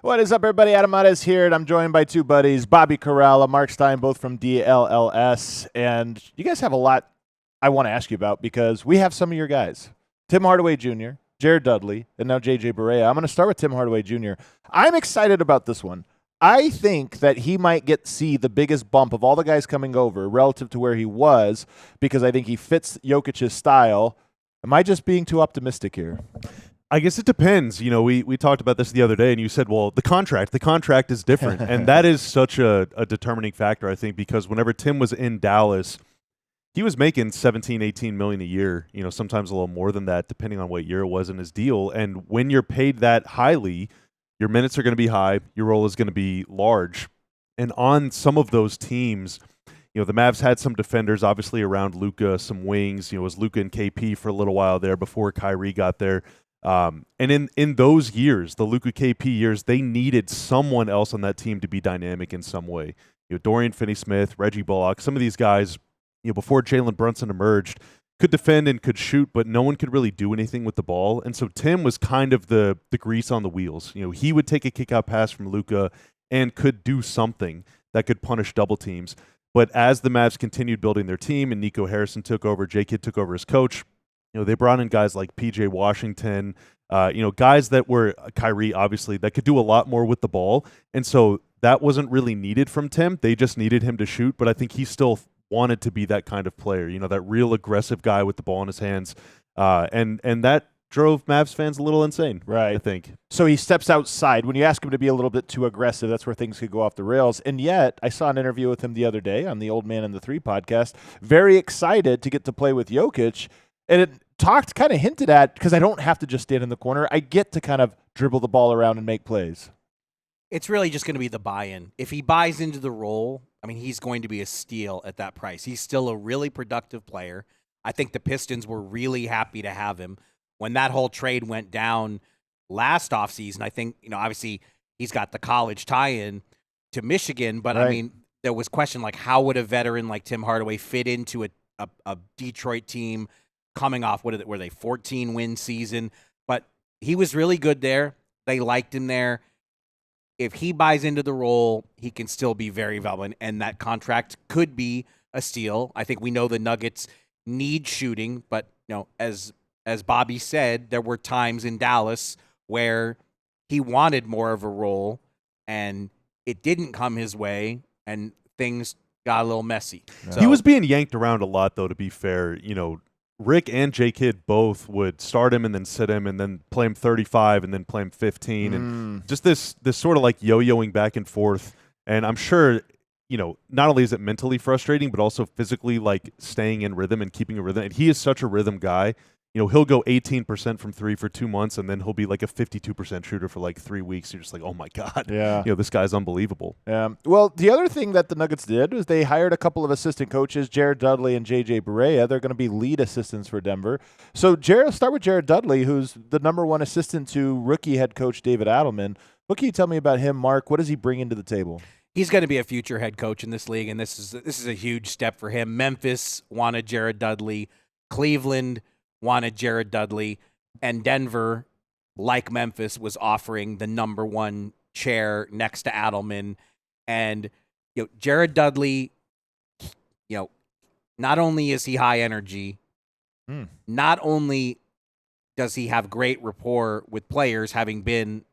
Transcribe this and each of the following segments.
What is up, everybody? Adam Mares here, and I'm joined by two buddies, Bobby Karalla, Marc Stein, both from DLLS. And you guys have a lot I want to ask you about because we have some of your guys. Tim Hardaway Jr., Jared Dudley, and now JJ Barea. I'm going to start with Tim Hardaway Jr. I'm excited about this one. I think that he might see the biggest bump of all the guys coming over relative to where he was because I think he fits Jokic's style. Am I just being too optimistic here? I guess it depends. You know, we talked about this the other day, and you said, well, the contract is different. And that is such a determining factor, I think, because whenever Tim was in Dallas, he was making $17, $18 million a year, you know, sometimes a little more than that, depending on what year it was in his deal. And when you're paid that highly, your minutes are going to be high, your role is going to be large. And on some of those teams, you know, the Mavs had some defenders, obviously, around Luka, some wings. You know, it was Luka and KP for a little while there before Kyrie got there. And in those years, the Luka KP years, they needed someone else on that team to be dynamic in some way. You know, Dorian Finney-Smith, Reggie Bullock, some of these guys, you know, before Jalen Brunson emerged, could defend and could shoot, but no one could really do anything with the ball. And so Tim was kind of the grease on the wheels. You know, he would take a kick-out pass from Luka and could do something that could punish double teams. But as the Mavs continued building their team and Nico Harrison took over, J-Kid took over as coach, you know, they brought in guys like P.J. Washington, you know, guys that were Kyrie, obviously, that could do a lot more with the ball. And so that wasn't really needed from Tim. They just needed him to shoot. But I think he still wanted to be that kind of player, you know, that real aggressive guy with the ball in his hands. And that drove Mavs fans a little insane, right? I think. So he steps outside. When you ask him to be a little bit too aggressive, that's where things could go off the rails. And yet, I saw an interview with him the other day on the Old Man and the Three podcast. Very excited to get to play with Jokic. And it kind of hinted at, because I don't have to just stand in the corner, I get to kind of dribble the ball around and make plays. It's really just going to be the buy-in. If he buys into the role, I mean, he's going to be a steal at that price. He's still a really productive player. I think the Pistons were really happy to have him. When that whole trade went down last offseason, I think, you know, obviously he's got the college tie-in to Michigan, but right. I mean, there was question like, how would a veteran like Tim Hardaway fit into a Detroit team coming off, were they 14-win season? But he was really good there. They liked him there. If he buys into the role, he can still be very valuable, and that contract could be a steal. I think we know the Nuggets need shooting, but you know, as Bobby said, there were times in Dallas where he wanted more of a role, and it didn't come his way, and things got a little messy. So, he was being yanked around a lot, though, to be fair. You know, Rick and J-Kid both would start him and then sit him and then play him 35 and then play him 15. And just this sort of like yo-yoing back and forth. And I'm sure, you know, not only is it mentally frustrating, but also physically like staying in rhythm and keeping a rhythm. And he is such a rhythm guy. You know, he'll go 18% from three for 2 months, and then he'll be like a 52% shooter for like 3 weeks. You're just like, oh my God. Yeah. You know, this guy's unbelievable. Yeah. Well, the other thing that the Nuggets did was they hired a couple of assistant coaches, Jared Dudley and JJ Barea. They're going to be lead assistants for Denver. So start with Jared Dudley, who's the number one assistant to rookie head coach David Adelman. What can you tell me about him, Mark? What does he bring into the table? He's going to be a future head coach in this league, and this is a huge step for him. Memphis wanted Jared Dudley. Cleveland wanted Jared Dudley, and Denver, like Memphis, was offering the number one chair next to Adelman. And you know, Jared Dudley, you know, not only is he high energy, not only does he have great rapport with players, having been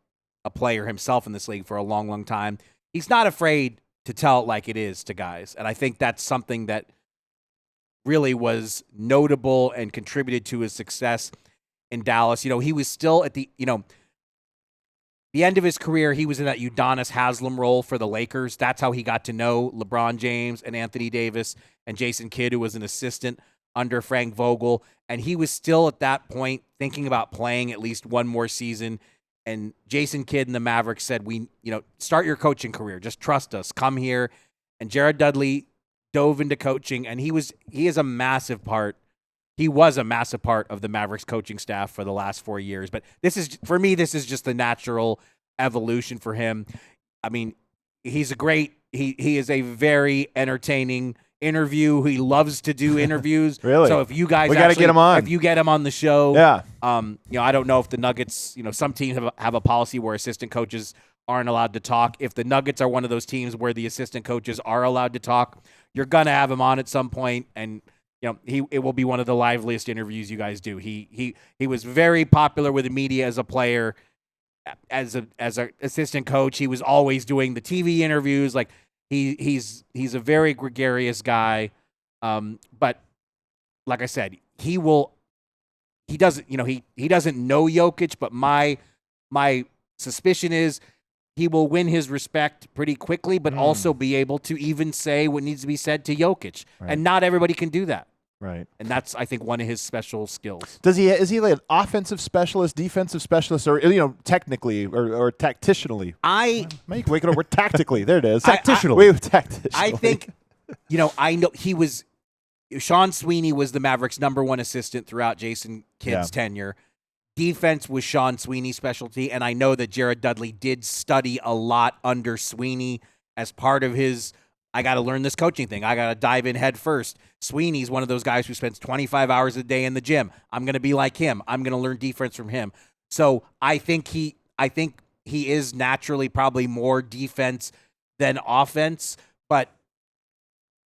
a player himself in this league for a long, long time, he's not afraid to tell it like it is to guys. And I think that's something that really was notable and contributed to his success in Dallas. You know, he was still at the end of his career, he was in that Udonis Haslem role for the Lakers. That's how he got to know LeBron James and Anthony Davis and Jason Kidd, who was an assistant under Frank Vogel. And he was still at that point thinking about playing at least one more season. And Jason Kidd and the Mavericks said, start your coaching career. Just trust us. Come here. And Jared Dudley dove into coaching, and he was a massive part of the Mavericks coaching staff for the last 4 years. But this is just the natural evolution for him. I mean, he is a very entertaining interview. He loves to do interviews. Really? So if you guys got to get him on. If you get him on the show, yeah. I don't know if the Nuggets, some teams have a policy where assistant coaches aren't allowed to talk. If the Nuggets are one of those teams where the assistant coaches are allowed to talk, you're gonna have him on at some point, and it will be one of the liveliest interviews you guys do. He was very popular with the media as a player, as an assistant coach. He was always doing the TV interviews. Like he's a very gregarious guy, but like I said, he doesn't know Jokic, but my suspicion is he will win his respect pretty quickly, but also be able to even say what needs to be said to Jokic. Right. And not everybody can do that. Right. And that's, I think, one of his special skills. Is he like an offensive specialist, defensive specialist, or technically or tactitionally? Make wake it up. We're tactically. There it is. Tactitionally. Tactitionally. I think, I know he was. Sean Sweeney was the Mavericks' #1 assistant throughout Jason Kidd's tenure. Defense was Sean Sweeney's specialty, and I know that Jared Dudley did study a lot under Sweeney as part of his, I got to learn this coaching thing. I got to dive in head first. Sweeney's one of those guys who spends 25 hours a day in the gym. I'm going to be like him. I'm going to learn defense from him. So I think he is naturally probably more defense than offense, but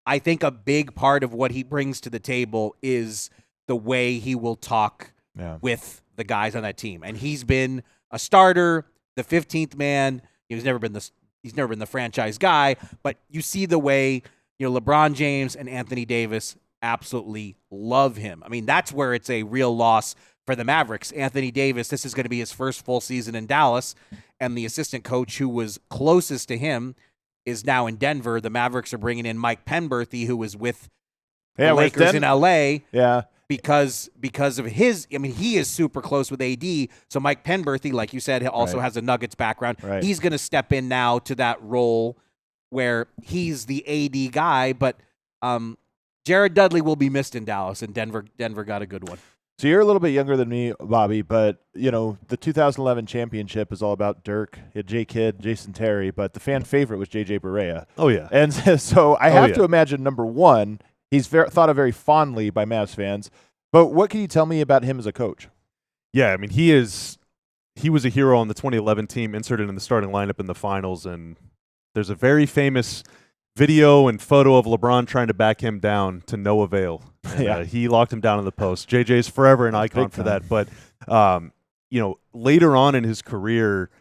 I think a big part of what he brings to the table is the way he will talk with the guys on that team. And he's been a starter, the 15th man. He's never been the franchise guy, but you see the way, LeBron James and Anthony Davis absolutely love him. I mean, that's where it's a real loss for the Mavericks. Anthony Davis, this is going to be his first full season in Dallas, and the assistant coach who was closest to him is now in Denver. The Mavericks are bringing in Mike Penberthy, who was with the Lakers in LA. Yeah. Because of his, he is super close with AD. So Mike Penberthy, like you said, also has a Nuggets background. Right. He's going to step in now to that role where he's the AD guy. But Jared Dudley will be missed in Dallas, and Denver got a good one. So you're a little bit younger than me, Bobby, but the 2011 championship is all about Dirk, J. Kidd, Jason Terry, but the fan favorite was JJ Barea. Oh yeah, and so I have to imagine number one, he's thought of very fondly by Mavs fans. But what can you tell me about him as a coach? Yeah, I mean he was a hero on the 2011 team, inserted in the starting lineup in the finals, and there's a very famous video and photo of LeBron trying to back him down to no avail. And, he locked him down in the post. JJ's forever an icon for that. But later on in his career,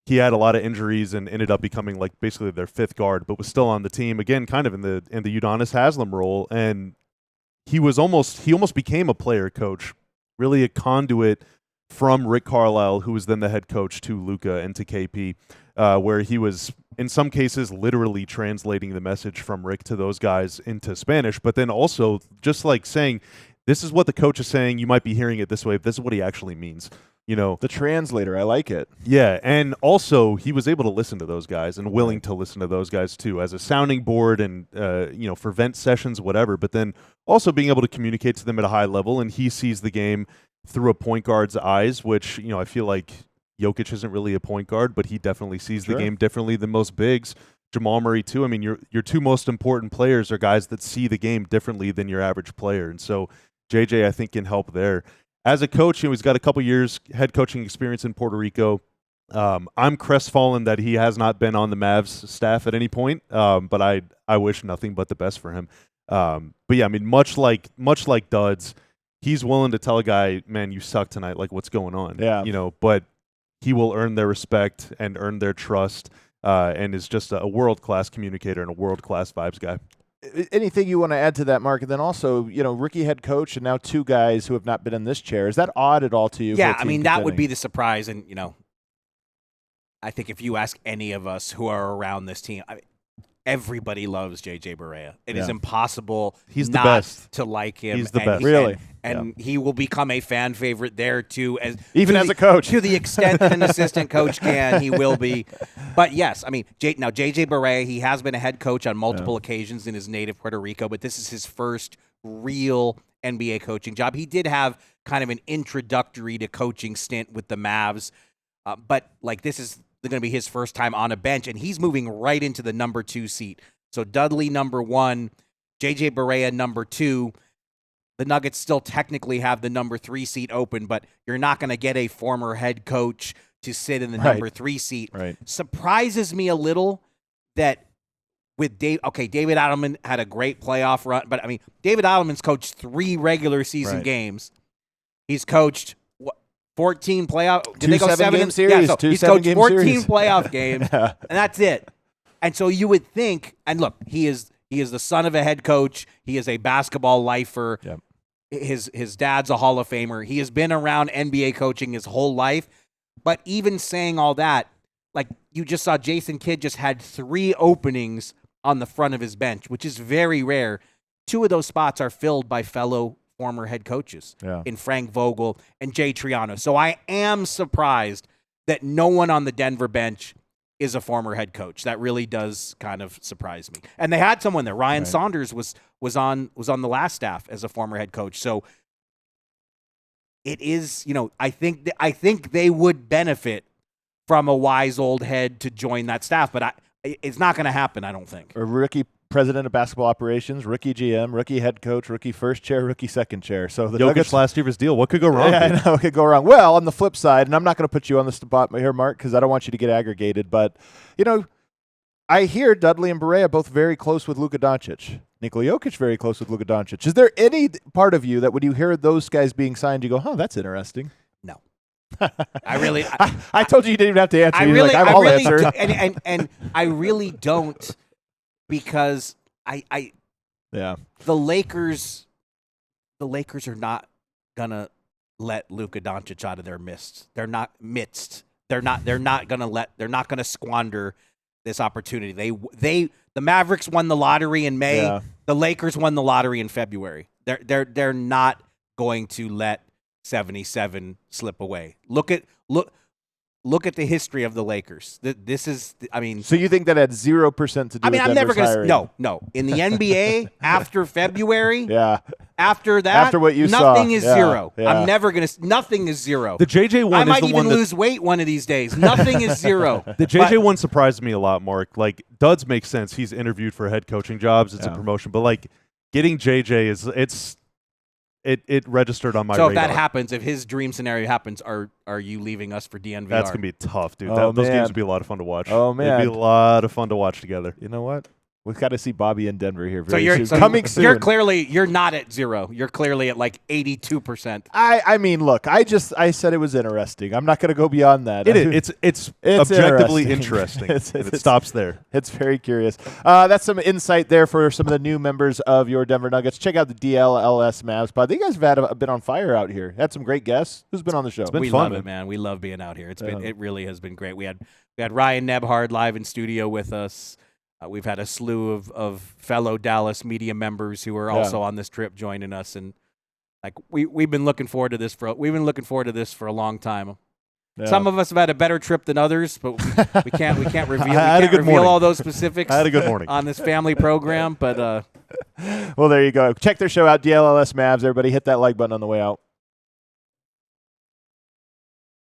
he had a lot of injuries and ended up becoming like basically their fifth guard, but was still on the team again, kind of in the Udonis Haslem role. And he almost became a player coach, really a conduit from Rick Carlisle, who was then the head coach, to Luka and to KP, where he was in some cases literally translating the message from Rick to those guys into Spanish, but then also just like saying, this is what the coach is saying, you might be hearing it this way, this is what he actually means. The translator, I like it. Yeah, and also he was able to listen to those guys and willing to listen to those guys too as a sounding board and for vent sessions, whatever, but then also being able to communicate to them at a high level, and he sees the game through a point guard's eyes, which I feel like Jokic isn't really a point guard, but he definitely sees the game differently than most bigs. Jamal Murray too. I mean, your two most important players are guys that see the game differently than your average player, and so JJ I think can help there. As a coach, he's got a couple years head coaching experience in Puerto Rico. I'm crestfallen that he has not been on the Mavs staff at any point, but I wish nothing but the best for him. But yeah, I mean, much like Duds, he's willing to tell a guy, man, you suck tonight, like what's going on? Yeah. But he will earn their respect and earn their trust, and is just a world-class communicator and a world-class vibes guy. Anything you want to add to that, Mark? And then also, rookie head coach and now two guys who have not been in this chair. Is that odd at all to you? Yeah, I mean, that would be the surprise. And, I think if you ask any of us who are around this team, everybody loves JJ Barea. It is impossible He's not the best. to like him. He's the best. Really? And he will become a fan favorite there, too. Even as a coach. To the extent that an assistant coach can, he will be. But, yes, I mean, now JJ Barea, he has been a head coach on multiple occasions in his native Puerto Rico, but this is his first real NBA coaching job. He did have kind of an introductory to coaching stint with the Mavs, but, this is going to be his first time on a bench, and he's moving right into the number 2 seat. So Dudley number 1, JJ Barea number 2. The Nuggets still technically have the number 3 seat open, but you're not going to get a former head coach to sit in the Right. number 3 seat. Right. Surprises me a little that with David Adelman had a great playoff run, but I mean, David Adelman's coached 3 regular season Right. games. He's coached 14 playoff. Did Two they go 7-game 7? series, Yeah, so two he's coached 7-game 14 series. playoff games, Yeah. and that's it. And so you would think, and look, he is the son of a head coach. He is a basketball lifer. Yep. His dad's a Hall of Famer. He has been around NBA coaching his whole life. But even saying all that, like you just saw, Jason Kidd just had 3 openings on the front of his bench, which is very rare. 2 of those spots are filled by fellow former head coaches in Frank Vogel and Jay Triano. So I am surprised that no one on the Denver bench is a former head coach. That really does kind of surprise me. And they had someone there. Ryan Saunders was on the last staff as a former head coach. So it is, I think they would benefit from a wise old head to join that staff, but it's not going to happen, I don't think. A rookie president of basketball operations, rookie GM, rookie head coach, rookie first chair, rookie second chair. So the Jokic Nuggets last year of his deal. What could go wrong? Yeah, I know it could go wrong. Well, on the flip side, and I'm not going to put you on the spot here, Mark, because I don't want you to get aggregated, but I hear Dudley and Barea both very close with Luka Doncic. Nikola Jokic very close with Luka Doncic. Is there any part of you that when you hear those guys being signed, you go, "Huh, that's interesting"? No. I really I told you didn't even have to answer. I You're really, like, I I'll really answer. do, and I really don't, because the Lakers are not gonna let Luka Doncic out of their midst. They're not gonna squander this opportunity. The Mavericks won the lottery in May. Yeah. The Lakers won the lottery in February. They're not going to let 77 slip away. Look at the history of the Lakers. This is, So you think that had 0% to do with I'm never Denver's going to. hiring? No. In the NBA, after February, Yeah. after that, After what you saw. nothing is Yeah, 0. yeah. I'm never going to. Nothing is 0. The JJ one I is might the even one that lose weight one of these days. Nothing is 0. the JJ one surprised me a lot, Mark. Like Duds makes sense. He's interviewed for head coaching jobs. It's a promotion, but like getting JJ it registered on my So radar. if that happens, if his dream scenario happens, are you leaving us for DNVR? That's gonna be tough, dude. Oh, Those man. games would be a lot of fun to watch. Oh, man. It'd be a lot of fun to watch together. You know what? We've got to see Bobby in Denver here So very you're soon. so Coming soon. You're not at 0. You're clearly at like 82%. I mean, look, I said it was interesting. I'm not going to go beyond that. It's objectively interesting. It's and it stops there. It's very curious. That's some insight there for some of the new members of your Denver Nuggets. Check out the DLLS Mavs pod. You guys have been on fire out here. Had some great guests. Who's been on the show? been We fun, love it, man. We love being out here. It really has been great. We had Ryan Nebhard live in studio with us. We've had a slew of fellow Dallas media members who are also on this trip joining us, and like we've been looking forward to this for a long time. Yeah. Some of us have had a better trip than others, but we can't reveal I had a good reveal morning. all those specifics. I had a good morning. On this family program, but Well, there you go. Check their show out, DLLS Mavs. Everybody hit that like button on the way out.